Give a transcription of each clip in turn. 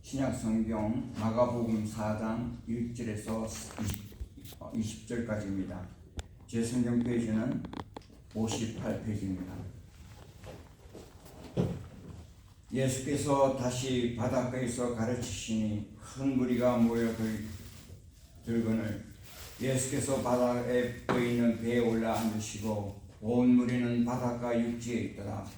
신약성경 마가복음 4장 1절에서 20절까지입니다. 제 성경 페이지는 58페이지입니다. 예수께서 다시 바닷가에서 가르치시니 큰 무리가 모여들거늘 예수께서 바다에 보이는 배에 올라 앉으시고 온 무리는 바닷가 육지에 있더라.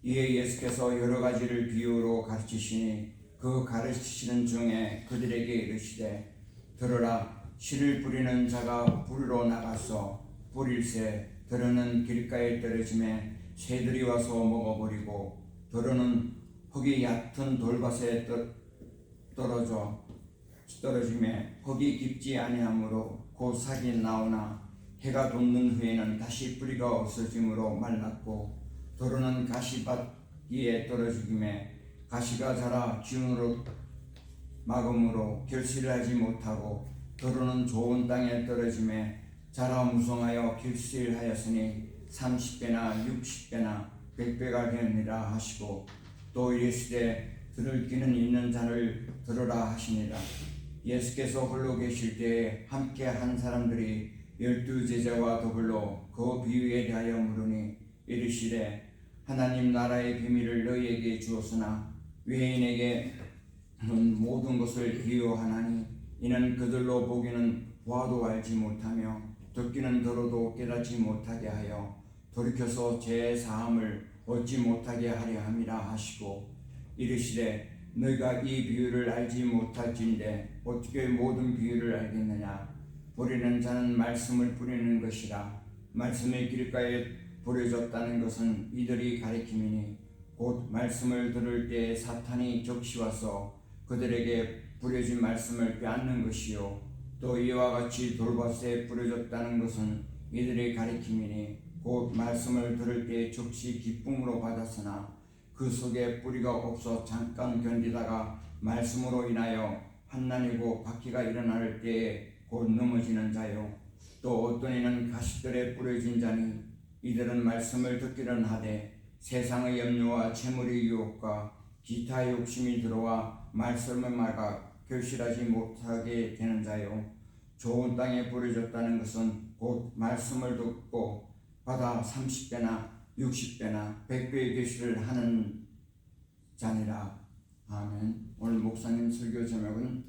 이에 예수께서 여러 가지를 비유로 가르치시니 그 가르치시는 중에 그들에게 이르시되 들으라. 씨를 뿌리는 자가 불로 나가서 뿌릴새 들으는 길가에 떨어짐에 새들이 와서 먹어버리고 들으는 흙이 얕은 돌밭에 떨어짐에 흙이 깊지 아니하므로 곧 싹이 나오나 해가 돋는 후에는 다시 뿌리가 없어짐으로 말랐고 들으는 가시밭 위에 떨어지기에 가시가 자라 기운으로 막음으로 결실을 하지 못하고 들으는 좋은 땅에 떨어짐에 자라 무성하여 결실하였으니 30배나 60배나 100배가 되느니라 하시고 또 이르시되 들을 귀는 있는 자를 들으라 하시니라. 예수께서 홀로 계실 때에 함께 한 사람들이 12제자와 더불어 그 비유에 대하여 물으니 이르시되 하나님 나라의 비밀을 너희에게 주었으나 외인에게는 모든 것을 비유하나니 이는 그들로 보기는 보아도 알지 못하며 듣기는 들어도 깨닫지 못하게 하여 돌이켜서 제 사함을 얻지 못하게 하려 함이라 하시고 이르시되 너희가 이 비유를 알지 못할진대 어떻게 모든 비유를 알겠느냐. 뿌리는 자는 말씀을 뿌리는 것이라. 말씀의 길가에 버려졌다는 것은 이들이 가리킴이니 곧 말씀을 들을 때 사탄이 적시와서 그들에게 뿌려진 말씀을 빼앗는 것이요 또 이와 같이 돌밭에 뿌려졌다는 것은 이들이 가리킴이니 곧 말씀을 들을 때 적시 기쁨으로 받았으나 그 속에 뿌리가 없어 잠깐 견디다가 말씀으로 인하여 환난이고 박해가 일어날 때에 곧 넘어지는 자요 또 어떤 이는 가시들에 뿌려진 자니 이들은 말씀을 듣기는 하되 세상의 염려와 재물의 유혹과 기타 욕심이 들어와 말씀을 막아 결실하지 못하게 되는 자요 좋은 땅에 뿌려졌다는 것은 곧 말씀을 듣고 받아 30배나 60배나 100배의 결실을 하는 자니라. 아멘. 오늘 목사님 설교 제목은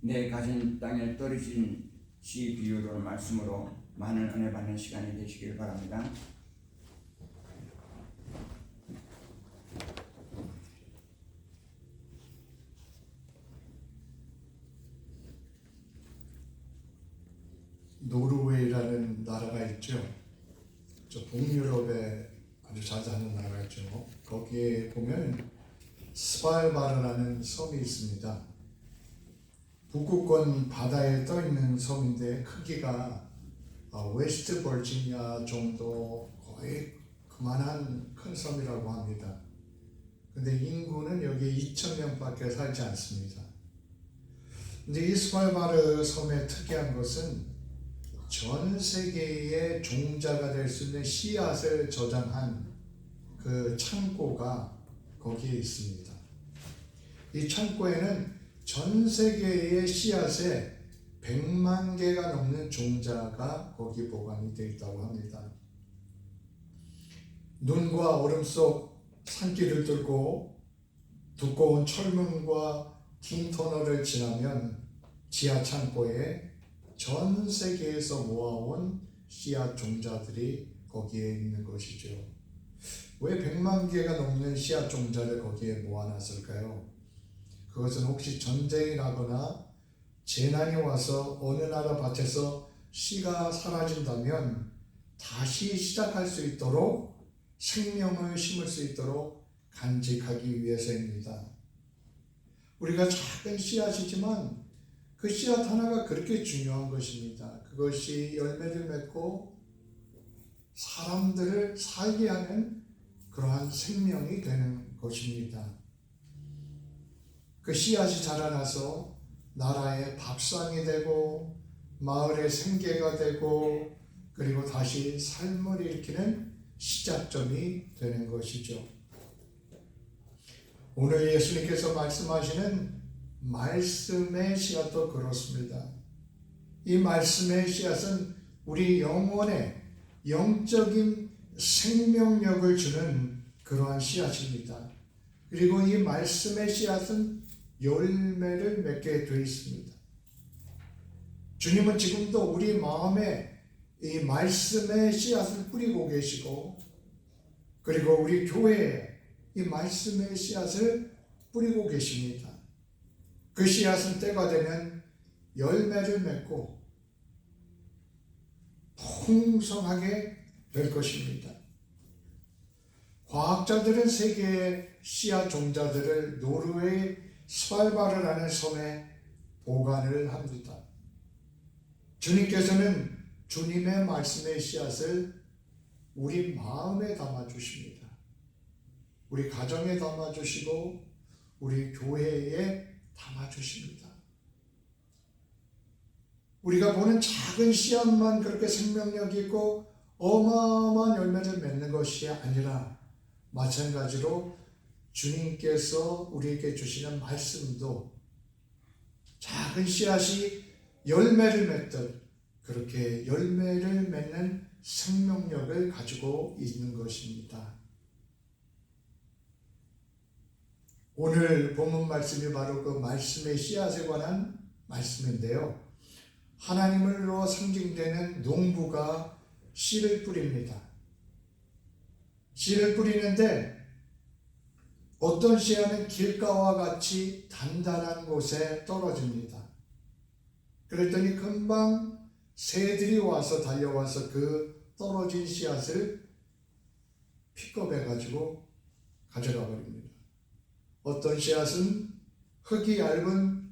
내 가진 땅에 떨어진 씨 비유로 말씀으로 많은 은혜 받는 시간이 되시길 바랍니다. 노르웨이라는 나라가 있죠. 저 북유럽에 아주 자주하는 나라가 있죠. 거기에 보면 스발바르라는 섬이 있습니다. 북극권 바다에 떠 있는 섬인데 크기가 웨스트 버지니아 정도 거의 그만한 큰 섬이라고 합니다. 근데 인구는 여기 2,000명밖에 살지 않습니다. 근데 이 스발바르 섬의 특이한 것은 전 세계의 종자가 될 수 있는 씨앗을 저장한 그 창고가 거기에 있습니다. 이 창고에는 전 세계의 씨앗에 100만 개가 넘는 종자가 거기 보관이 되어 있다고 합니다. 눈과 얼음 속 산길을 뚫고 두꺼운 철문과 긴 터널을 지나면 지하 창고에 전 세계에서 모아온 씨앗 종자들이 거기에 있는 것이죠. 왜 100만 개가 넘는 씨앗 종자를 거기에 모아놨을까요? 그것은 혹시 전쟁이 나거나 재난이 와서 어느 나라 밭에서 씨가 사라진다면 다시 시작할 수 있도록 생명을 심을 수 있도록 간직하기 위해서입니다. 우리가 작은 씨앗이지만 그 씨앗 하나가 그렇게 중요한 것입니다. 그것이 열매를 맺고 사람들을 살게 하는 그러한 생명이 되는 것입니다. 그 씨앗이 자라나서 나라의 밥상이 되고 마을의 생계가 되고 그리고 다시 삶을 일으키는 시작점이 되는 것이죠. 오늘 예수님께서 말씀하시는 말씀의 씨앗도 그렇습니다. 이 말씀의 씨앗은 우리 영혼에 영적인 생명력을 주는 그러한 씨앗입니다. 그리고 이 말씀의 씨앗은 열매를 맺게 되어 있습니다. 주님은 지금도 우리 마음에 이 말씀의 씨앗을 뿌리고 계시고, 그리고 우리 교회에 이 말씀의 씨앗을 뿌리고 계십니다. 그 씨앗은 때가 되면 열매를 맺고 풍성하게 될 것입니다. 과학자들은 세계의 씨앗 종자들을 노르웨이 스발바르라는 섬에 보관을 합니다. 주님께서는 주님의 말씀의 씨앗을 우리 마음에 담아주십니다. 우리 가정에 담아주시고 우리 교회에 담아주십니다. 우리가 보는 작은 씨앗만 그렇게 생명력이 있고 어마어마한 열매를 맺는 것이 아니라, 마찬가지로 주님께서 우리에게 주시는 말씀도 작은 씨앗이 열매를 맺듯 그렇게 열매를 맺는 생명력을 가지고 있는 것입니다. 오늘 본문 말씀이 바로 그 말씀의 씨앗에 관한 말씀인데요. 하나님으로 상징되는 농부가 씨를 뿌립니다. 씨를 뿌리는데 어떤 씨앗은 길가와 같이 단단한 곳에 떨어집니다. 그랬더니 금방 새들이 와서 달려와서 그 떨어진 씨앗을 픽업해가지고 가져가 버립니다. 어떤 씨앗은 흙이 얇은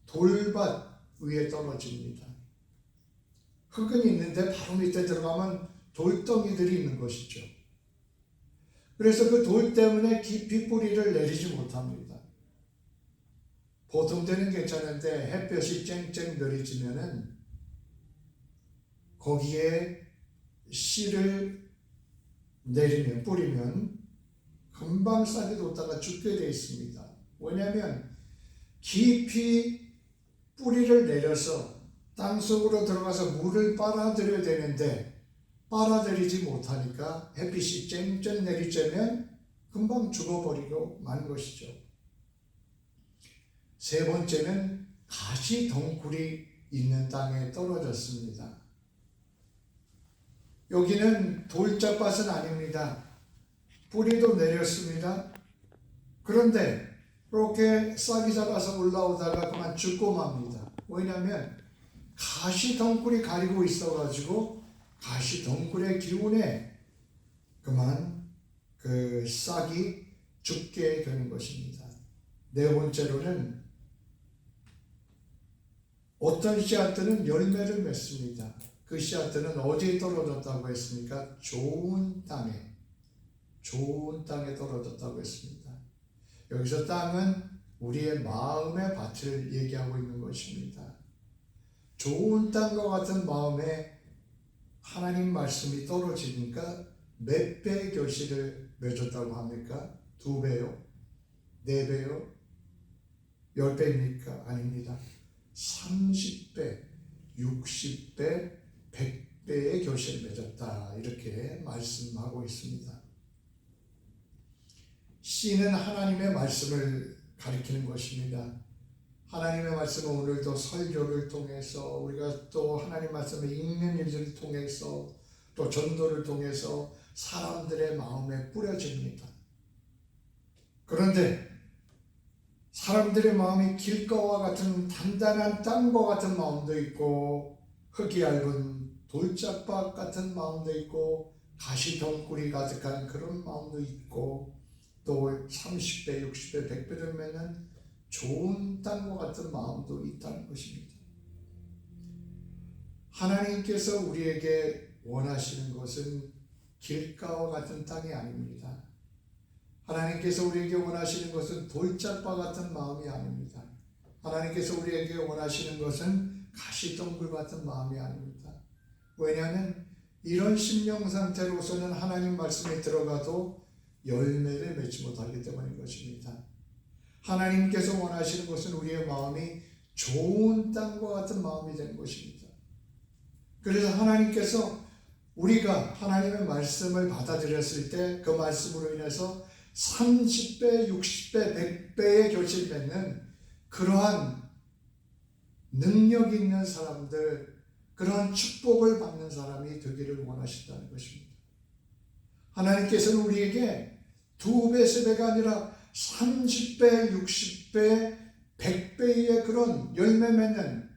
돌밭 위에 떨어집니다. 흙은 있는데 바로 밑에 들어가면 돌덩이들이 있는 것이죠. 그래서 그 돌 때문에 깊이 뿌리를 내리지 못합니다. 보통 때는 괜찮은데 햇볕이 쨍쨍 내리지면은 거기에 씨를 내리면, 뿌리면 금방 싹이 돋다가 죽게 되어 있습니다. 왜냐하면 깊이 뿌리를 내려서 땅속으로 들어가서 물을 빨아들여야 되는데 빨아들이지 못하니까 햇빛이 쨍쨍 내리쬐면 금방 죽어버리고 만 것이죠. 세 번째는 가시 덩굴이 있는 땅에 떨어졌습니다. 여기는 돌짝밭은 아닙니다. 뿌리도 내렸습니다. 그런데 이렇게 싹이 자라서 올라오다가 그만 죽고 맙니다. 왜냐하면 가시 덩굴이 가리고 있어가지고 가시 덩굴의 기운에 그만 그 싹이 죽게 되는 것입니다. 네 번째로는 어떤 씨앗들은 열매를 맺습니다. 그 씨앗들은 어디에 떨어졌다고 했습니까? 좋은 땅에 떨어졌다고 했습니다. 여기서 땅은 우리의 마음의 밭을 얘기하고 있는 것입니다. 좋은 땅과 같은 마음에 하나님 말씀이 떨어지니까 몇 배의 결실을 맺었다고 합니까? 2배요? 4배요? 10배입니까? 아닙니다. 30배, 60배, 100배의 결실을 맺었다, 이렇게 말씀하고 있습니다. 씨는 하나님의 말씀을 가리키는 것입니다. 하나님의 말씀은 오늘도 설교를 통해서, 우리가 또 하나님 말씀을 읽는 일들을 통해서, 또 전도를 통해서 사람들의 마음에 뿌려집니다. 그런데 사람들의 마음이 길가와 같은 단단한 땅과 같은 마음도 있고, 흙이 얇은 돌짝밭 같은 마음도 있고, 가시덩굴이 가득한 그런 마음도 있고, 또 30배, 60배, 100배를 맺는 좋은 땅과 같은 마음도 있다는 것입니다. 하나님께서 우리에게 원하시는 것은 길가와 같은 땅이 아닙니다. 하나님께서 우리에게 원하시는 것은 돌짝밭 같은 마음이 아닙니다. 하나님께서 우리에게 원하시는 것은 가시덩굴 같은 마음이 아닙니다. 왜냐하면 이런 심령 상태로서는 하나님 말씀에 들어가도 열매를 맺지 못하기 때문인 것입니다. 하나님께서 원하시는 것은 우리의 마음이 좋은 땅과 같은 마음이 되는 것입니다. 그래서 하나님께서 우리가 하나님의 말씀을 받아들였을 때 그 말씀으로 인해서 30배, 60배, 100배의 결실을 맺는 그러한 능력 있는 사람들, 그러한 축복을 받는 사람이 되기를 원하신다는 것입니다. 하나님께서는 우리에게 2배, 3배가 아니라 30배, 60배, 100배의 그런 열매 맺는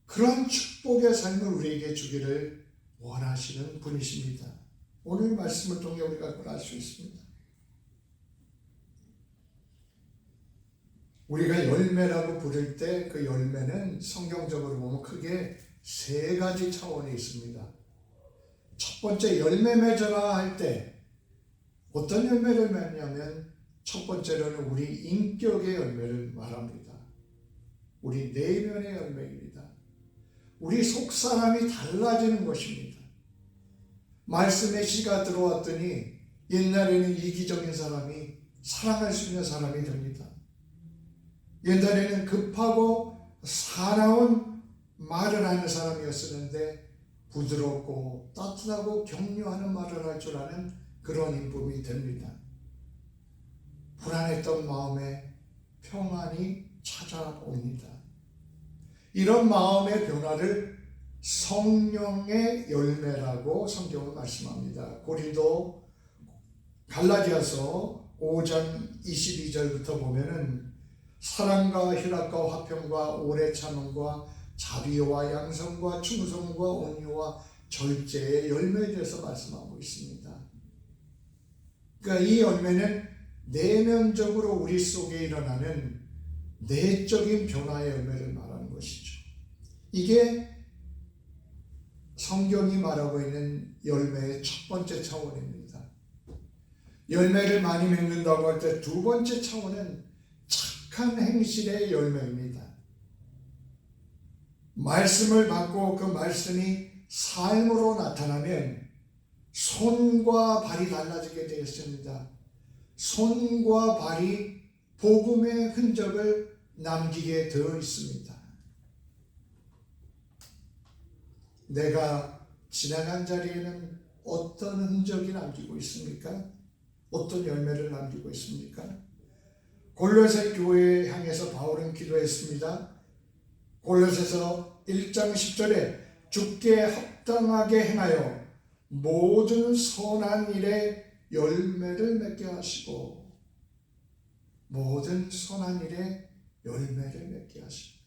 그런 축복의 삶을 우리에게 주기를 원하시는 분이십니다. 오늘 말씀을 통해 우리가 그걸 알 수 있습니다. 우리가 열매라고 부를 때 그 열매는 성경적으로 보면 크게 3가지 차원이 있습니다. 첫 번째, 열매 맺어라 할 때 어떤 열매를 맺냐면 첫 번째로는 우리 인격의 열매를 말합니다. 우리 내면의 열매입니다. 우리 속사람이 달라지는 것입니다. 말씀의 씨가 들어왔더니 옛날에는 이기적인 사람이 사랑할 수 있는 사람이 됩니다. 옛날에는 급하고 사나운 말을 하는 사람이었었는데 부드럽고 따뜻하고 격려하는 말을 할 줄 아는 그런 인품이 됩니다. 불안했던 마음에 평안이 찾아옵니다. 이런 마음의 변화를 성령의 열매라고 성경은 말씀합니다. 고린도 갈라디아서 5장 22절부터 보면은 사랑과 희락과 화평과 오래 참음과 자비와 양성과 충성과 온유와 절제의 열매에 대해서 말씀하고 있습니다. 그러니까 이 열매는 내면적으로 우리 속에 일어나는 내적인 변화의 열매를 말하는 것이죠. 이게 성경이 말하고 있는 열매의 첫 번째 차원입니다. 열매를 많이 맺는다고 할 때 두 번째 차원은 착한 행실의 열매입니다. 말씀을 받고 그 말씀이 삶으로 나타나면 손과 발이 달라지게 되었습니다. 손과 발이 복음의 흔적을 남기게 되어 있습니다. 내가 지나간 자리에는 어떤 흔적이 남기고 있습니까? 어떤 열매를 남기고 있습니까? 골로새 교회에 향해서 바울은 기도했습니다. 골로새서 1장 10절에 주께 합당하게 행하여 모든 선한 일에 열매를 맺게 하시고, 모든 선한 일에 열매를 맺게 하시고,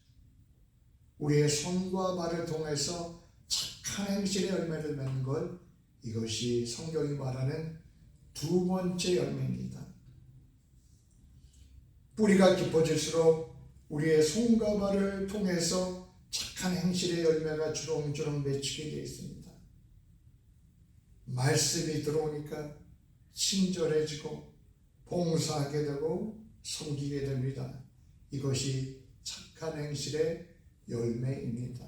우리의 손과 발을 통해서 착한 행실의 열매를 맺는 것, 이것이 성경이 말하는 두 번째 열매입니다. 뿌리가 깊어질수록 우리의 손과 발을 통해서 착한 행실의 열매가 주렁주렁 맺히게 되어 있습니다. 말씀이 들어오니까 친절해지고 봉사하게 되고 섬기게 됩니다. 이것이 착한 행실의 열매입니다.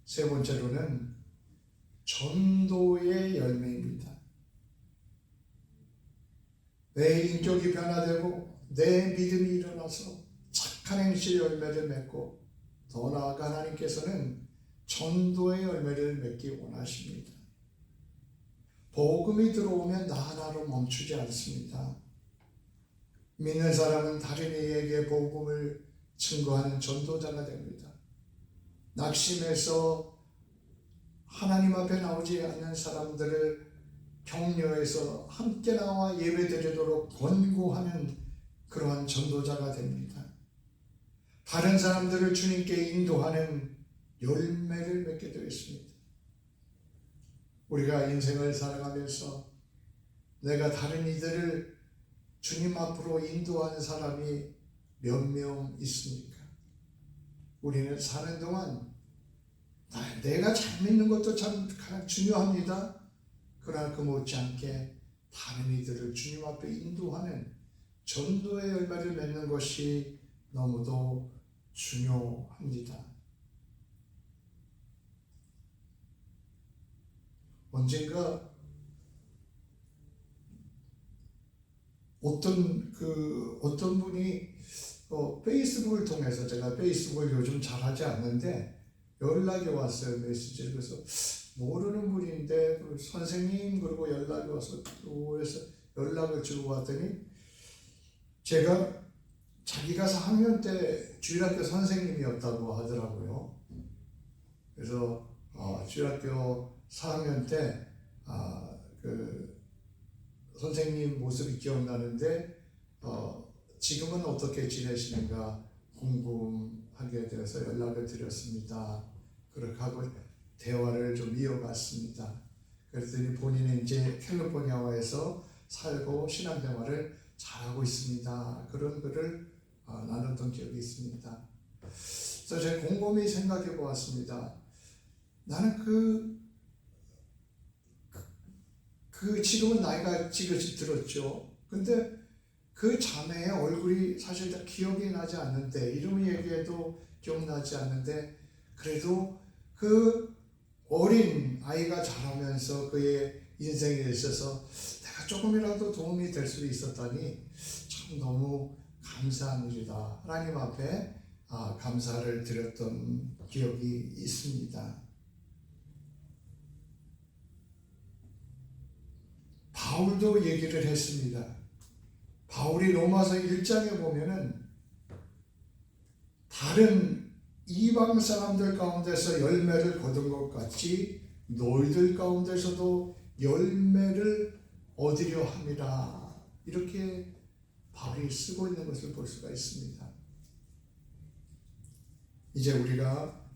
세 번째로는 전도의 열매입니다. 내 인격이 변화되고 내 믿음이 일어나서 착한 행실의 열매를 맺고, 더 나아가 하나님께서는 전도의 열매를 맺기 원하십니다. 복음이 들어오면 나 하나로 멈추지 않습니다. 믿는 사람은 다른 이에게 복음을 증거하는 전도자가 됩니다. 낙심해서 하나님 앞에 나오지 않는 사람들을 격려해서 함께 나와 예배드리도록 권고하는 그러한 전도자가 됩니다. 다른 사람들을 주님께 인도하는 열매를 맺게 되었습니다. 우리가 인생을 살아가면서 내가 다른 이들을 주님 앞으로 인도하는 사람이 몇 명 있습니까? 우리는 사는 동안 내가 잘 믿는 것도 참 중요합니다. 그러나 그 못지않게 다른 이들을 주님 앞에 인도하는 전도의 열매를 맺는 것이 너무도 중요합니다. 언젠가 어떤 분이 페이스북을 통해서, 제가 페이스북을 요즘 잘하지 않는데 연락이 왔어요. 메시지를. 그래서 모르는 분인데 선생님, 그리고 연락이 와서 또 해서 연락을 주고 왔더니 제가 자기가 4학년 때 주일학교 선생님이었다고 하더라고요. 그래서 주일학교 4학년 때 그 선생님 모습이 기억나는데 지금은 어떻게 지내시는가 궁금하게 되어서 연락을 드렸습니다. 그렇게 하고 대화를 좀 이어갔습니다. 그랬더니 본인은 이제 캘리포니아에서 살고 신앙생활을 잘하고 있습니다. 그런 글을 나눴던 기억이 있습니다. 그래서 제가 곰곰이 생각해 보았습니다. 나는 지금은 나이가 지긋이 들었죠. 근데 그 자매의 얼굴이 사실 다 기억이 나지 않는데, 이름을 얘기해도 기억나지 않는데, 그래도 그 어린 아이가 자라면서 그의 인생에 있어서 내가 조금이라도 도움이 될 수 있었다니 참 너무 감사한 일이다. 하나님 앞에 감사를 드렸던 기억이 있습니다. 바울도 얘기를 했습니다. 바울이 로마서 1장에 보면은 다른 이방 사람들 가운데서 열매를 거둔 것 같이 너희들 가운데서도 열매를 얻으려 함이라, 이렇게 바울이 쓰고 있는 것을 볼 수가 있습니다. 이제 우리가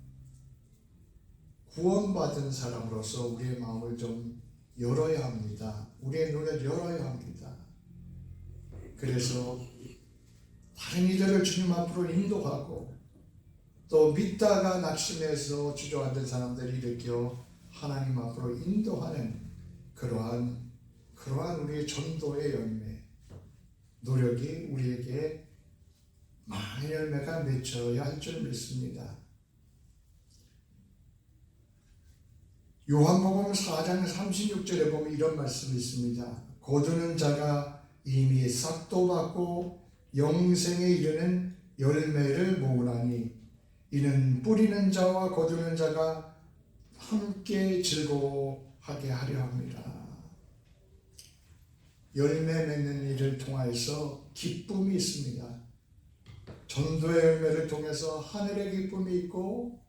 구원받은 사람으로서 우리의 마음을 좀 열어야 합니다. 우리의 눈을 열어야 합니다. 그래서 다른 이들을 주님 앞으로 인도하고, 또 믿다가 낙심해서 주저앉은 사람들을 일으켜 하나님 앞으로 인도하는 그러한 우리의 전도의 열매, 노력이 우리에게 많은 열매가 맺혀야 할 줄 믿습니다. 요한복음 4장 36절에 보면 이런 말씀이 있습니다. 거두는 자가 이미 싹도 받고 영생에 이르는 열매를 모으나니 이는 뿌리는 자와 거두는 자가 함께 즐거워하게 하려 합니다. 열매 맺는 일을 통하여서 기쁨이 있습니다. 전도의 열매를 통해서 하늘의 기쁨이 있고,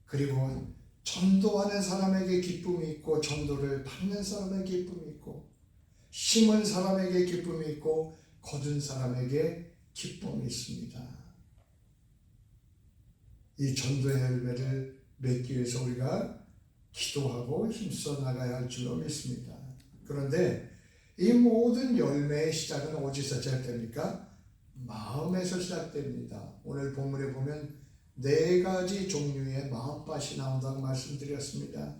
그리고 전도하는 사람에게 기쁨이 있고, 전도를 받는 사람에게 기쁨이 있고, 심은 사람에게 기쁨이 있고, 거둔 사람에게 기쁨이 있습니다. 이 전도의 열매를 맺기 위해서 우리가 기도하고 힘써 나가야 할 줄로 믿습니다. 그런데 이 모든 열매의 시작은 어디서 시작됩니까? 마음에서 시작됩니다. 오늘 본문에 보면 4가지 종류의 마음밭이 나온다고 말씀드렸습니다.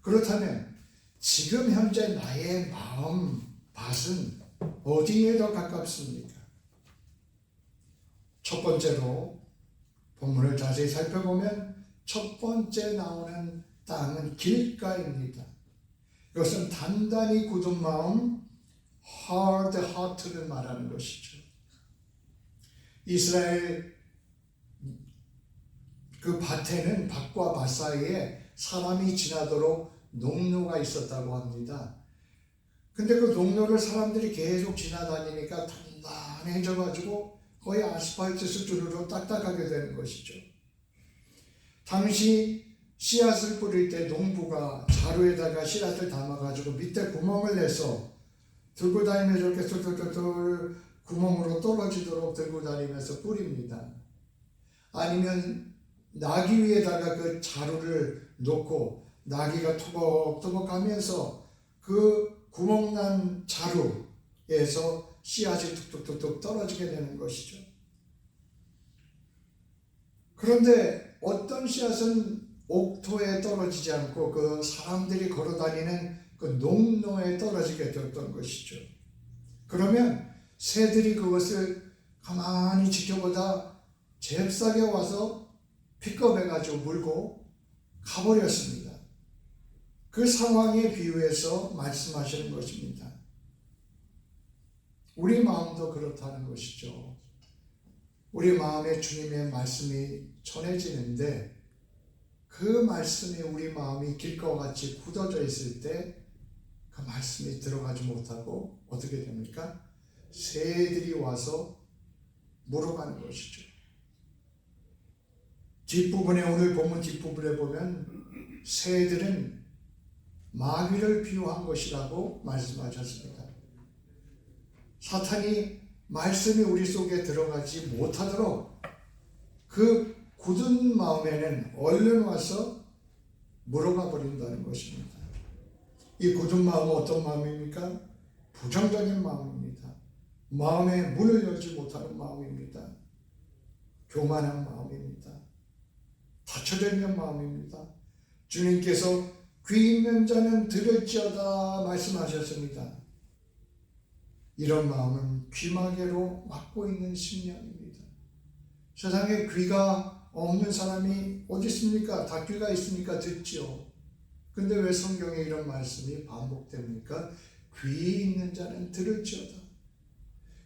그렇다면 지금 현재 나의 마음밭은 어디에 더 가깝습니까? 첫 번째로 본문을 자세히 살펴보면 첫 번째 나오는 땅은 길가입니다. 이것은 단단히 굳은 마음, hard heart를 말하는 것이죠. 이스라엘 그 밭에는 밭과 밭 사이에 사람이 지나도록 농로가 있었다고 합니다. 근데 그 농로를 사람들이 계속 지나다니니까 단단해져가지고 거의 아스팔트 수준으로 딱딱하게 되는 것이죠. 당시 씨앗을 뿌릴 때 농부가 자루에다가 씨앗을 담아가지고 밑에 구멍을 내서 들고 다니면서 이렇게 똘똘똘 구멍으로 떨어지도록 들고 다니면서 뿌립니다. 아니면 나귀 위에다가 그 자루를 놓고 나귀가 토벅토벅 하면서 그 구멍난 자루에서 씨앗이 툭툭툭툭 떨어지게 되는 것이죠. 그런데 어떤 씨앗은 옥토에 떨어지지 않고 그 사람들이 걸어다니는 그 농로에 떨어지게 되었던 것이죠. 그러면 새들이 그것을 가만히 지켜보다 잽싸게 와서 픽업해가지고 물고 가버렸습니다. 그 상황에 비유해서 말씀하시는 것입니다. 우리 마음도 그렇다는 것이죠. 우리 마음에 주님의 말씀이 전해지는데 그 말씀이 우리 마음이 길가와 같이 굳어져 있을 때 그 말씀이 들어가지 못하고 어떻게 됩니까? 새들이 와서 물어가는 것이죠. 뒷부분에 오늘 본문 뒷부분에 보면 새들은 마귀를 비유한 것이라고 말씀하셨습니다. 사탄이 말씀이 우리 속에 들어가지 못하도록 그 굳은 마음에는 얼른 와서 물어가 버린다는 것입니다. 이 굳은 마음은 어떤 마음입니까? 부정적인 마음입니다. 마음에 문을 열지 못하는 마음입니다. 교만한 마음입니다. 닫혀져 있는 마음입니다. 주님께서 귀 있는 자는 들을지어다 말씀하셨습니다. 이런 마음은 귀마개로 막고 있는 심령입니다. 세상에 귀가 없는 사람이 어디 있습니까? 다 귀가 있으니까 듣지요. 근데 왜 성경에 이런 말씀이 반복됩니까? 귀 있는 자는 들을지어다.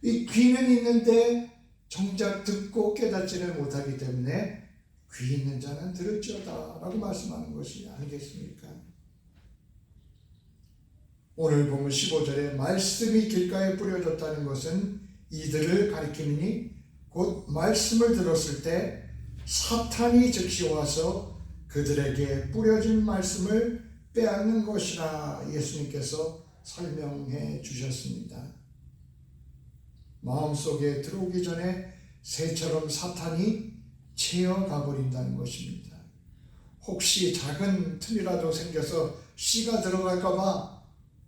이 귀는 있는데 정작 듣고 깨닫지를 못하기 때문에 귀 있는 자는 들을지어다 라고 말씀하는 것이 아니겠습니까? 오늘 보면 15절에 말씀이 길가에 뿌려졌다는 것은 이들을 가리키니 곧 말씀을 들었을 때 사탄이 즉시 와서 그들에게 뿌려진 말씀을 빼앗는 것이라 예수님께서 설명해 주셨습니다. 마음속에 들어오기 전에 새처럼 사탄이 채어가 버린다는 것입니다. 혹시 작은 틈이라도 생겨서 씨가 들어갈까 봐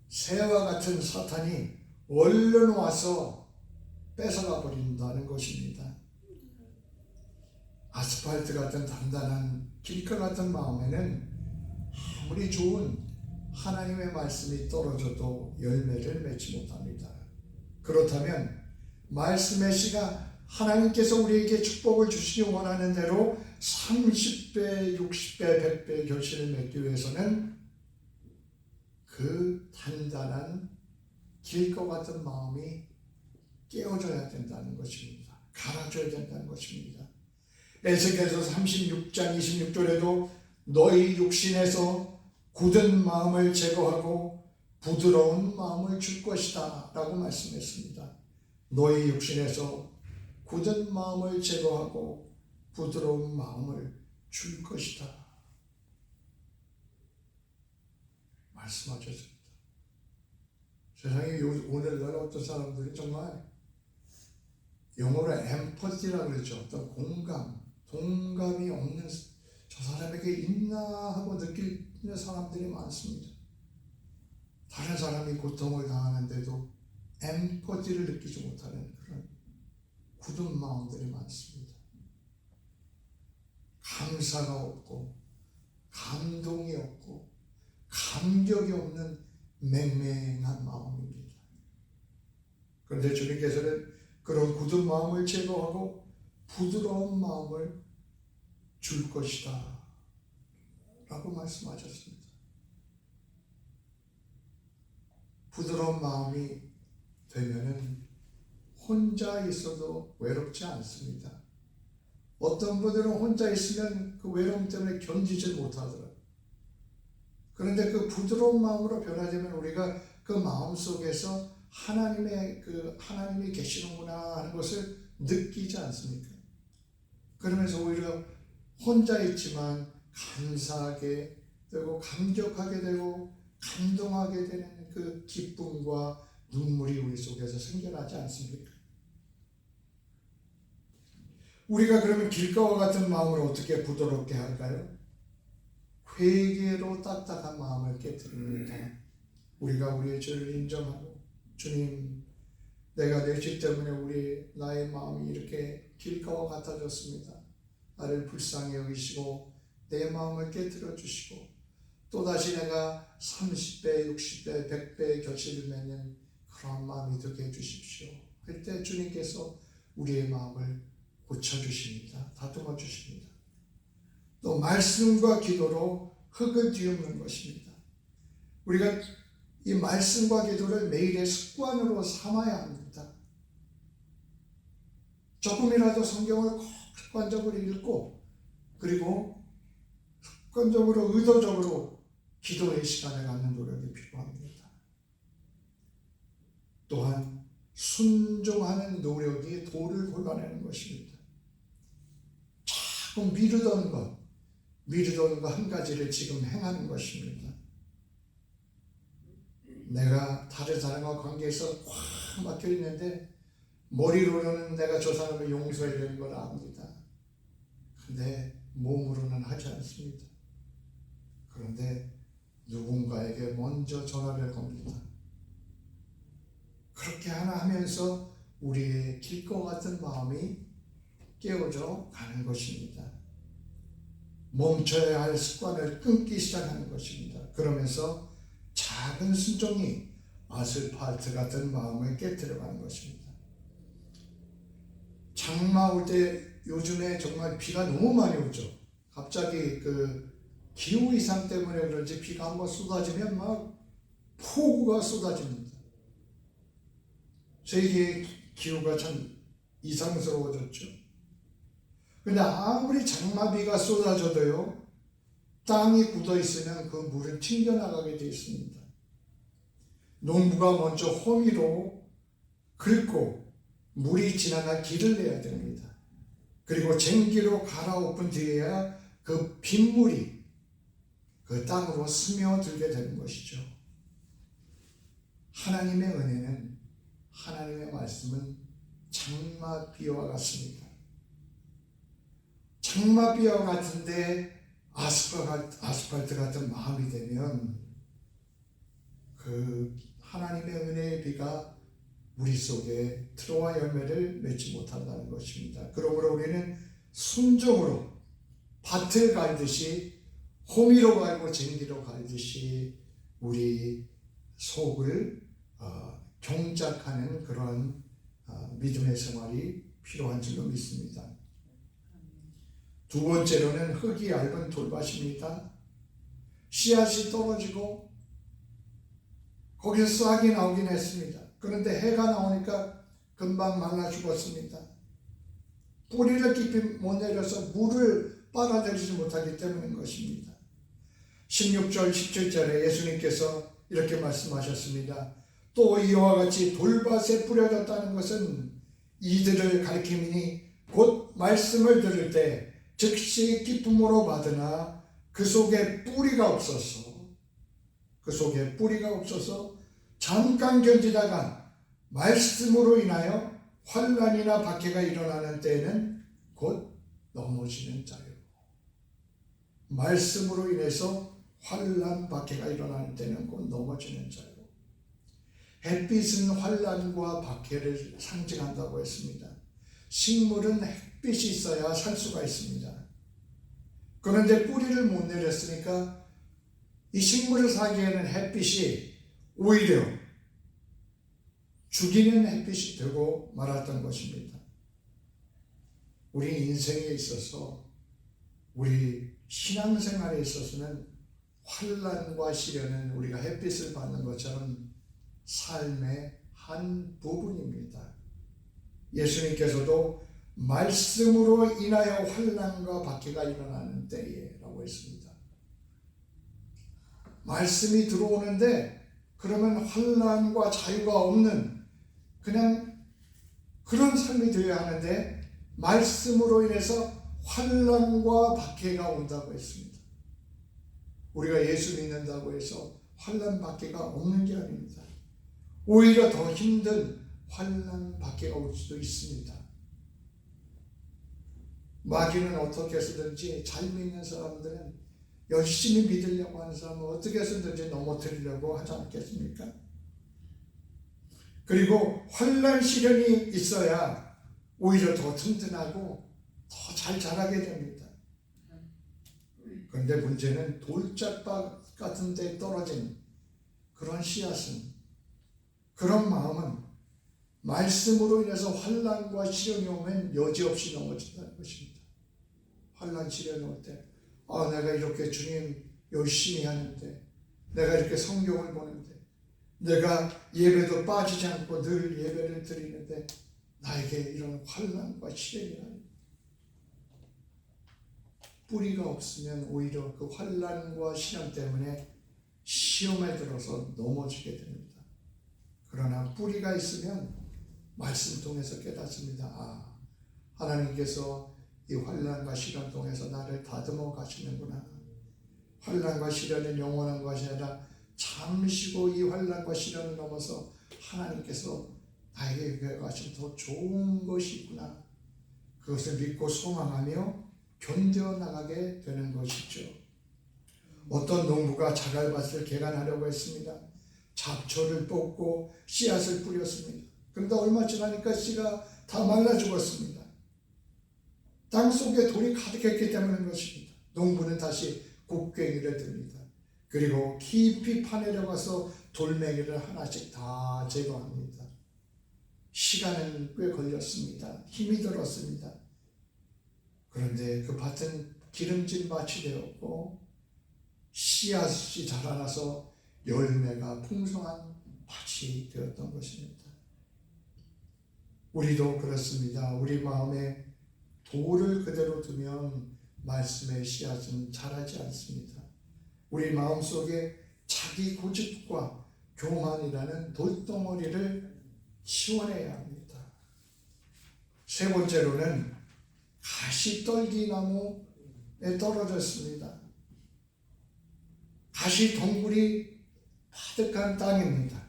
새와 같은 사탄이 얼른 와서 뺏어가 버린다는 것입니다. 아스팔트 같은 단단한 길가 같은 마음에는 아무리 좋은 하나님의 말씀이 떨어져도 열매를 맺지 못합니다. 그렇다면 말씀의 씨가 하나님께서 우리에게 축복을 주시기 원하는 대로 30배, 60배, 100배 결실을 맺기 위해서는 그 단단한 길것 같은 마음이 깨어져야 된다는 것입니다. 갈아줘야 된다는 것입니다. 에스겔서 36장 26절에도 너희 육신에서 굳은 마음을 제거하고 부드러운 마음을 줄 것이다 라고 말씀했습니다. 너희 육신에서 굳은 마음을 제거하고 부드러운 마음을 줄 것이다 말씀하셨습니다. 세상에 오늘날 어떤 사람들이 정말 영어로 엠퍼티라고 그러죠. 어떤 동감이 없는 저 사람에게 있나 하고 느끼는 사람들이 많습니다. 다른 사람이 고통을 당하는데도 엠퍼티를 느끼지 못하는 그런 굳은 마음들이 많습니다. 감사가 없고 감동이 없고 감격이 없는 맹맹한 마음입니다. 그런데 주님께서는 그런 굳은 마음을 제거하고 부드러운 마음을 줄 것이다 라고 말씀하셨습니다. 부드러운 마음이 되면은 혼자 있어도 외롭지 않습니다. 어떤 분들은 혼자 있으면 그 외로움 때문에 견디질 못하더라고요. 그런데 그 부드러운 마음으로 변화되면 우리가 그 마음 속에서 하나님이 계시는구나 하는 것을 느끼지 않습니까? 그러면서 오히려 혼자 있지만 감사하게 되고 감격하게 되고 감동하게 되는 그 기쁨과 눈물이 우리 속에서 생겨나지 않습니까? 우리가 그러면 길가와 같은 마음을 어떻게 부드럽게 할까요? 회개로 딱딱한 마음을 깨뜨립니다. 우리가 우리의 죄를 인정하고 주님, 내가 내 죄 때문에 나의 마음이 이렇게 길가와 같아졌습니다. 나를 불쌍히 여기시고 내 마음을 깨뜨려 주시고 또다시 내가 30배, 60배, 100배의 결실을 맺는 그런 마음이 되게 해주십시오. 그때 주님께서 우리의 마음을 고쳐주십니다. 다듬어 주십니다. 또 말씀과 기도로 흙을 뒤엎는 것입니다. 우리가 이 말씀과 기도를 매일의 습관으로 삼아야 합니다. 조금이라도 성경을 꼭 습관적으로 읽고 그리고 습관적으로 의도적으로 기도의 시간을 갖는 노력이 필요합니다. 또한 순종하는 노력이 도를 골라내는 것입니다. 자꾸 미루던 것 한 가지를 지금 행하는 것입니다. 내가 다른 사람과 관계에서 꽉 막혀 있는데 머리로는 내가 저 사람을 용서해야 되는 걸 압니다. 근데 몸으로는 하지 않습니다. 그런데 누군가에게 먼저 전화를 겁니다. 그렇게 하나 하면서 우리의 길것 같은 마음이 깨어져 가는 것입니다. 멈춰야 할 습관을 끊기 시작하는 것입니다. 그러면서 작은 순종이 아스팔트 같은 마음을 깨뜨려가는 것입니다. 장마 올 때 요즘에 정말 비가 너무 많이 오죠. 갑자기 그 기후 이상 때문에 그런지 비가 한번 쏟아지면 막 폭우가 쏟아집니다. 세계의 기후가 참 이상스러워졌죠. 근데 아무리 장마비가 쏟아져도요, 땅이 굳어 있으면 그 물은 튕겨나가게 되어 있습니다. 농부가 먼저 호미로 긁고 물이 지나갈 길을 내야 됩니다. 그리고 쟁기로 갈아엎은 뒤에야 그 빗물이 그 땅으로 스며들게 되는 것이죠. 하나님의 은혜는, 하나님의 말씀은 장마비와 같습니다. 장마비와 같은데 아스팔트 같은 마음이 되면 그 하나님의 은혜의 비가 우리 속에 들어와 열매를 맺지 못한다는 것입니다. 그러므로 우리는 순종으로 밭을 갈듯이 호미로 갈고 쟁기로 갈듯이 우리 속을 경작하는 그러한 믿음의 생활이 필요한 줄로 믿습니다. 두 번째로는 흙이 얇은 돌밭입니다. 씨앗이 떨어지고 거기서 싹이 나오긴 했습니다. 그런데 해가 나오니까 금방 말라 죽었습니다. 뿌리를 깊이 못 내려서 물을 빨아들이지 못하기 때문인 것입니다. 16절 17절에 예수님께서 이렇게 말씀하셨습니다. 또 이와 같이 돌밭에 뿌려졌다는 것은 이들을 가리킴이니 곧 말씀을 들을 때 즉시 기쁨으로 받으나 그 속에 뿌리가 없어서 잠깐 견디다가 말씀으로 인하여 환난이나 박해가 일어나는 때에는 곧 넘어지는 자요. 말씀으로 인해서 환난 박해가 일어나는 때는 곧 넘어지는 자요. 햇빛은 환난과 박해를 상징한다고 했습니다. 식물은 햇빛이 있어야 살 수가 있습니다. 그런데 뿌리를 못 내렸으니까 이 식물을 살기에는 햇빛이 오히려 죽이는 햇빛이 되고 말았던 것입니다. 우리 인생에 있어서, 우리 신앙생활에 있어서는 환난과 시련은 우리가 햇빛을 받는 것처럼 삶의 한 부분입니다. 예수님께서도 말씀으로 인하여 환난과 박해가 일어나는 때에 라고 했습니다. 말씀이 들어오는데 그러면 환난과 자유가 없는 그냥 그런 삶이 되어야 하는데 말씀으로 인해서 환난과 박해가 온다고 했습니다. 우리가 예수 믿는다고 해서 환난 박해가 없는 게 아닙니다. 오히려 더 힘든 환난 박해가 올 수도 있습니다. 마귀는 어떻게 해서든지 잘 믿는 사람들은 열심히 믿으려고 하는 사람은 어떻게 해서든지 넘어뜨리려고 하지 않겠습니까? 그리고 환난 시련이 있어야 오히려 더 튼튼하고 더 잘 자라게 됩니다. 그런데 문제는 돌짝밭 같은 데 떨어진 그런 씨앗은, 그런 마음은 말씀으로 인해서 환난과 시련이 오면 여지없이 넘어진다는 것입니다. 환난 시련이 올 때 내가 이렇게 주님 열심히 하는데, 내가 이렇게 성경을 보는데, 내가 예배도 빠지지 않고 늘 예배를 드리는데 나에게 이런 환난과 시련이 아닙니다. 뿌리가 없으면 오히려 그 환난과 시련 때문에 시험에 들어서 넘어지게 됩니다. 그러나 뿌리가 있으면 말씀 통해서 깨닫습니다. 아, 하나님께서 이 환난과 시련 통해서 나를 다듬어 가시는구나. 환난과 시련은 영원한 것이 아니라 잠시고 이 환난과 시련을 넘어서 하나님께서 나에게 가신 더 좋은 것이 있구나. 그것을 믿고 소망하며 견뎌나가게 되는 것이죠. 어떤 농부가 자갈밭을 개간하려고 했습니다. 잡초를 뽑고 씨앗을 뿌렸습니다. 그런데 얼마 지나니까 씨가 다 말라 죽었습니다. 땅 속에 돌이 가득했기 때문인 것입니다. 농부는 다시 곡괭이를 듭니다. 그리고 깊이 파내려가서 돌멩이를 하나씩 다 제거합니다. 시간은 꽤 걸렸습니다. 힘이 들었습니다. 그런데 그 밭은 기름진 밭이 되었고 씨앗이 자라나서 열매가 풍성한 밭이 되었던 것입니다. 우리도 그렇습니다. 우리 마음에 돌을 그대로 두면 말씀의 씨앗은 자라지 않습니다. 우리 마음속에 자기 고집과 교만이라는 돌덩어리를 치워내야 합니다. 세 번째로는 가시떨기나무에 떨어졌습니다. 가시덩굴이 파득한 땅입니다.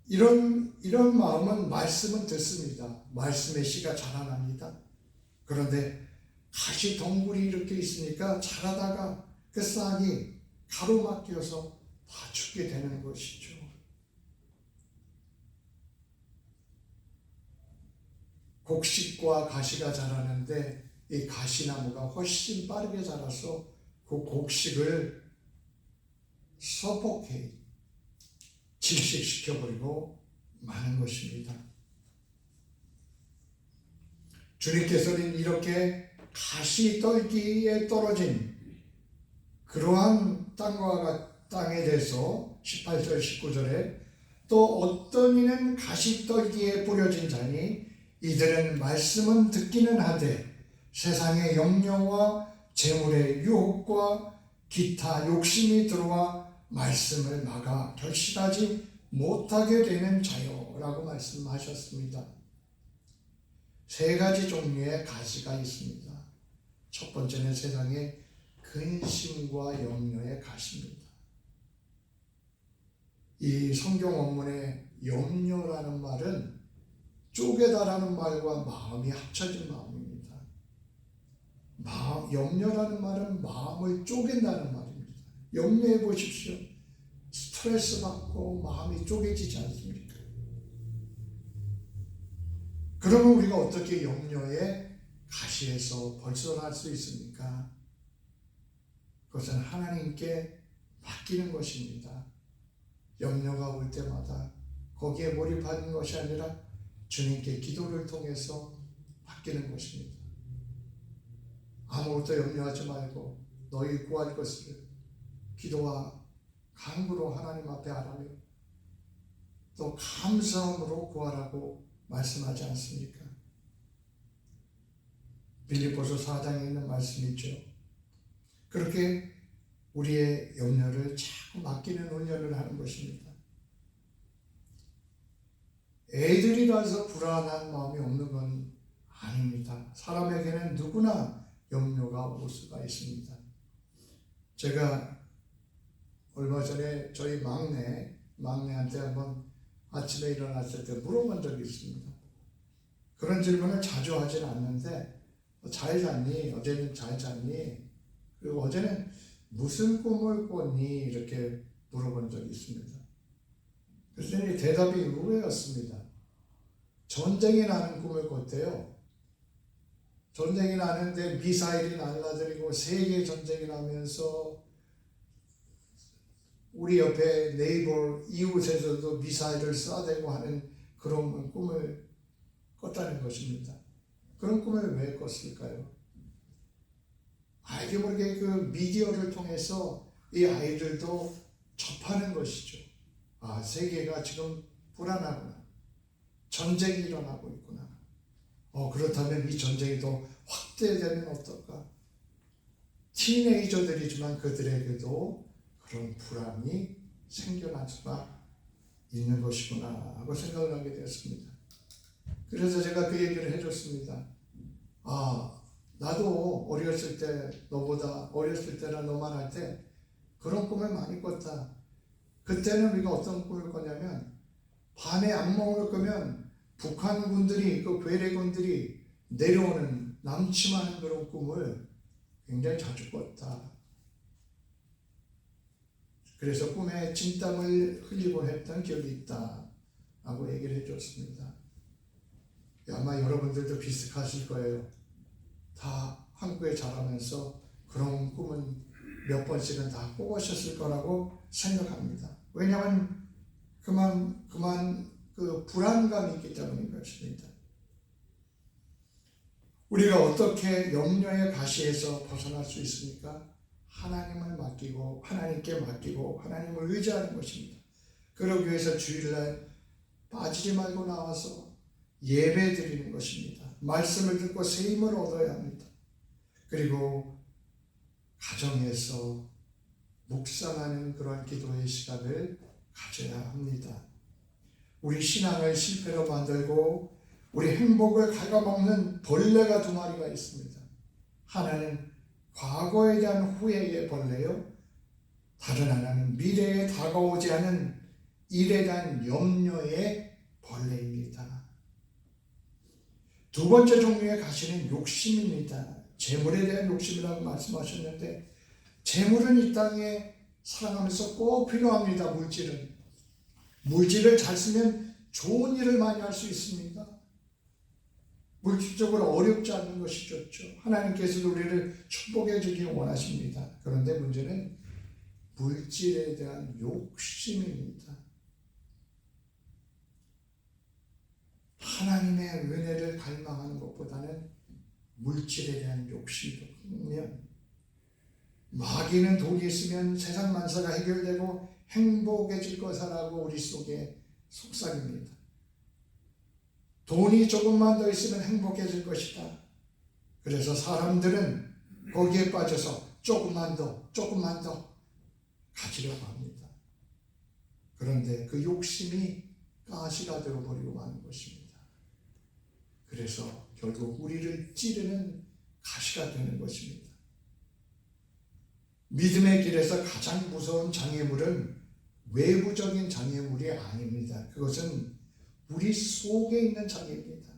이런 마음은 말씀은 듣습니다. 말씀의 씨가 자라납니다. 그런데 가시덩굴이 이렇게 있으니까 자라다가 그 싹이 가로막혀서 다 죽게 되는 것이죠. 곡식과 가시가 자라는데 이 가시나무가 훨씬 빠르게 자라서 그 곡식을 서포케이트, 질식시켜버리고 마는 것입니다. 주님께서는 이렇게 가시떨기에 떨어진 그러한 땅에 대해서 18절 19절에 또 어떤 이는 가시떨기에 뿌려진 자니 이들은 말씀은 듣기는 하되 세상의 염려와 재물의 유혹과 기타 욕심이 들어와 말씀을 막아 결실하지 못하게 되는 자요라고 말씀하셨습니다. 세 가지 종류의 가시가 있습니다. 첫 번째는 세상의 근심과 염려의 가시입니다. 이 성경 원문의 염려라는 말은 쪼개다라는 말과 마음이 합쳐진 마음입니다. 염려라는 말은 마음을 쪼갠다는 말입니다. 염려해 보십시오. 스트레스 받고 마음이 쪼개지지 않습니까? 그러면 우리가 어떻게 염려의 가시에서 벗어날 수 있습니까? 그것은 하나님께 맡기는 것입니다. 염려가 올 때마다 거기에 몰입하는 것이 아니라 주님께 기도를 통해서 맡기는 것입니다. 아무것도 염려하지 말고 너희 구할 것을 기도와 간구로 하나님 앞에 아뢰며 또 감사함으로 구하라고 말씀하지 않습니까? 빌립보서 4장에 있는 말씀이죠. 그렇게 우리의 염려를 자꾸 맡기는 훈련을 하는 것입니다. 애들이라서 불안한 마음이 없는 건 아닙니다. 사람에게는 누구나 염려가 올 수가 있습니다. 제가 얼마 전에 저희 막내한테 한번 아침에 일어났을 때 물어본 적이 있습니다. 그런 질문을 자주 하진 않는데 잘 잤니? 어제는 잘 잤니? 그리고 어제는 무슨 꿈을 꿨니? 이렇게 물어본 적이 있습니다. 그랬더니 대답이 의외였습니다. 전쟁이 나는 꿈을 꿨대요. 전쟁이 나는데 미사일이 날아다니고 세계 전쟁이 나면서 우리 옆에 네이버 이웃에서도 미사일을 쏴대고 하는 그런 꿈을 꿨다는 것입니다. 그런 꿈을 왜 꿨을까요? 알게 모르게 그 미디어를 통해서 이 아이들도 접하는 것이죠. 아, 세계가 지금 불안하구나. 전쟁이 일어나고 있구나. 그렇다면 이 전쟁이 더 확대되면 어떨까? 티네이저들이지만 그들에게도 그런 불안이 생겨날 수가 있는 것이구나 하고 생각을 하게 되었습니다. 그래서 제가 그 얘기를 해줬습니다. 나도 어렸을 때나 너만 할 때 그런 꿈을 많이 꿨다. 그때는 우리가 어떤 꿈을 꿨냐면 밤에 악몽을 꾸면 북한군들이 그 괴뢰군들이 내려오는 남침하는 그런 꿈을 굉장히 자주 꿨다. 그래서 꿈에 진땀을 흘리곤 했던 기억이 있다 하고 얘기를 해줬습니다. 아마 여러분들도 비슷하실 거예요. 다 한국에 자라면서 그런 꿈은 몇 번씩은 다 꿔보셨을 거라고 생각합니다. 왜냐하면 그만 그 불안감이 있기 때문인 것입니다. 우리가 어떻게 염려의 가시에서 벗어날 수 있습니까? 하나님께 맡기고 하나님을 의지하는 것입니다. 그러기 위해서 주일날 빠지지 말고 나와서 예배 드리는 것입니다. 말씀을 듣고 새 힘을 얻어야 합니다. 그리고 가정에서 묵상하는 그런 기도의 시간을 가져야 합니다. 우리 신앙을 실패로 만들고 우리 행복을 갉아먹는 벌레가 두 마리가 있습니다. 하나는 과거에 대한 후회의 벌레요. 다른 하나는 미래에 다가오지 않은 일에 대한 염려의 벌레입니다. 두 번째 종류의 가시는 욕심입니다. 재물에 대한 욕심이라고 말씀하셨는데 재물은 이 땅에 살아가면서 꼭 필요합니다. 물질을 잘 쓰면 좋은 일을 많이 할 수 있습니다. 물질적으로 어렵지 않는 것이 좋죠. 하나님께서도 우리를 축복해 주길 원하십니다. 그런데 문제는 물질에 대한 욕심입니다. 하나님의 은혜를 갈망하는 것보다는 물질에 대한 욕심이 크면 마귀는 돈이 있으면 세상 만사가 해결되고 행복해질 것이라고 우리 속에 속삭입니다. 돈이 조금만 더 있으면 행복해질 것이다. 그래서 사람들은 거기에 빠져서 조금만 더 가지려고 합니다. 그런데 그 욕심이 가시가 되어버리고 마는 것입니다. 그래서 결국 우리를 찌르는 가시가 되는 것입니다. 믿음의 길에서 가장 무서운 장애물은 외부적인 장애물이 아닙니다. 그것은 우리 속에 있는 장애입니다.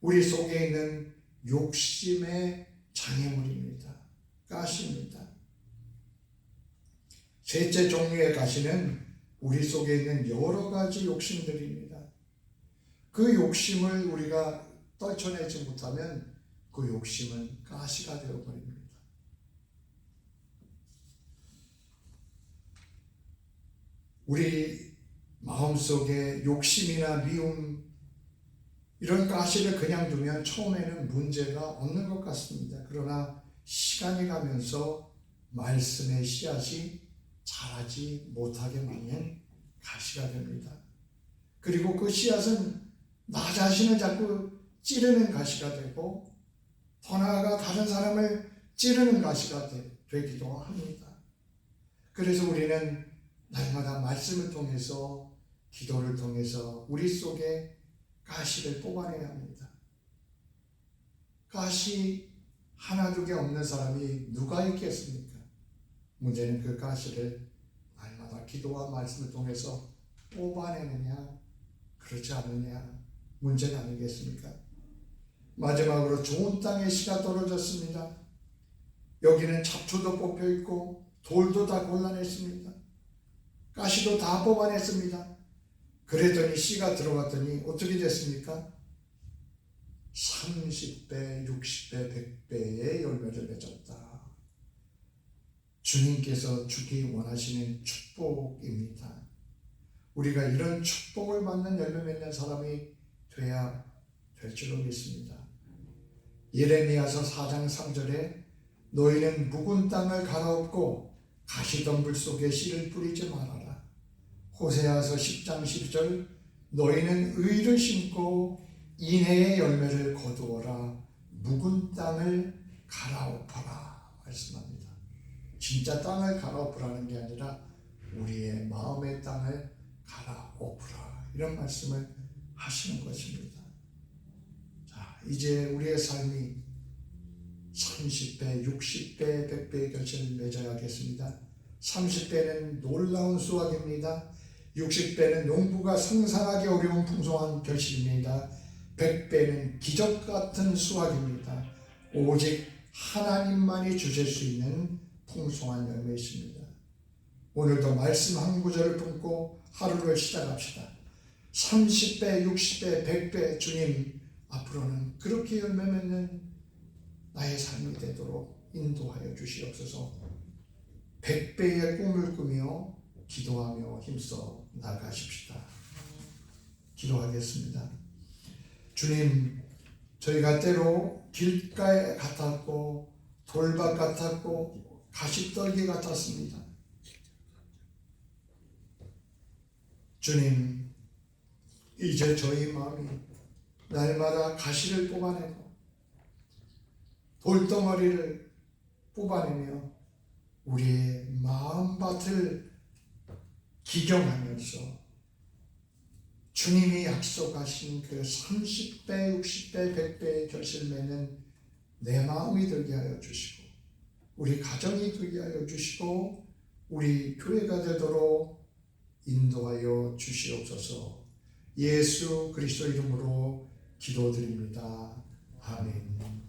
우리 속에 있는 욕심의 장애물입니다. 가시입니다. 셋째 종류의 가시는 우리 속에 있는 여러 가지 욕심들입니다. 그 욕심을 우리가 떨쳐내지 못하면 그 욕심은 가시가 되어버립니다. 우리 마음속에 욕심이나 미움 이런 가시를 그냥 두면 처음에는 문제가 없는 것 같습니다. 그러나 시간이 가면서 말씀의 씨앗이 자라지 못하게 막는 가시가 됩니다. 그리고 그 씨앗은 나 자신을 자꾸 찌르는 가시가 되고 더 나아가 다른 사람을 찌르는 가시가 되기도 합니다. 그래서 우리는 날마다 말씀을 통해서 기도를 통해서 우리 속에 가시를 뽑아내야 합니다. 가시 하나 두 개 없는 사람이 누가 있겠습니까? 문제는 그 가시를 날마다 기도와 말씀을 통해서 뽑아내느냐 그렇지 않느냐 문제가 아니겠습니까? 마지막으로 좋은 땅에 씨가 떨어졌습니다. 여기는 잡초도 뽑혀 있고 돌도 다 골라냈습니다. 가시도 다 뽑아냈습니다. 그랬더니 씨가 들어갔더니 어떻게 됐습니까? 30배, 60배, 100배의 열매를 맺었다. 주님께서 주기 원하시는 축복입니다. 우리가 이런 축복을 받는 열매 맺는 사람이 돼야 될 줄로 믿습니다. 예레미야서 4장 3절에 너희는 묵은 땅을 갈아엎고 가시덤불 속에 씨를 뿌리지 말아라. 호세아서 10장 10절 너희는 의를 심고 인애의 열매를 거두어라. 묵은 땅을 갈아엎어라 말씀합니다. 진짜 땅을 갈아엎으라는 게 아니라 우리의 마음의 땅을 갈아엎으라 이런 말씀을 하시는 것입니다. 자, 이제 우리의 삶이 30배, 60배, 100배의 결실을 맺어야겠습니다. 30배는 놀라운 수확입니다. 60배는 농부가 상상하기 어려운 풍성한 결실입니다. 100배는 기적 같은 수확입니다. 오직 하나님만이 주실 수 있는 풍성한 열매이십니다. 오늘도 말씀 한 구절을 품고 하루를 시작합시다. 30배, 60배, 100배 주님 앞으로는 그렇게 열매 맺는 나의 삶이 되도록 인도하여 주시옵소서. 100배의 꿈을 꾸며 기도하며 힘써 나가십시다. 기도하겠습니다. 주님, 저희가 때로 길가에 같았고 돌밭 같았고 가시떨기 같았습니다. 주님, 이제 저희 마음이 날마다 가시를 뽑아내고 돌덩어리를 뽑아내며 우리의 마음밭을 기경하면서 주님이 약속하신 그 30배, 60배, 100배의 결실 맺는 내 마음이 되게 하여 주시고 우리 가정이 되게 하여 주시고 우리 교회가 되도록 인도하여 주시옵소서. 예수 그리스도 이름으로 기도드립니다. 아멘.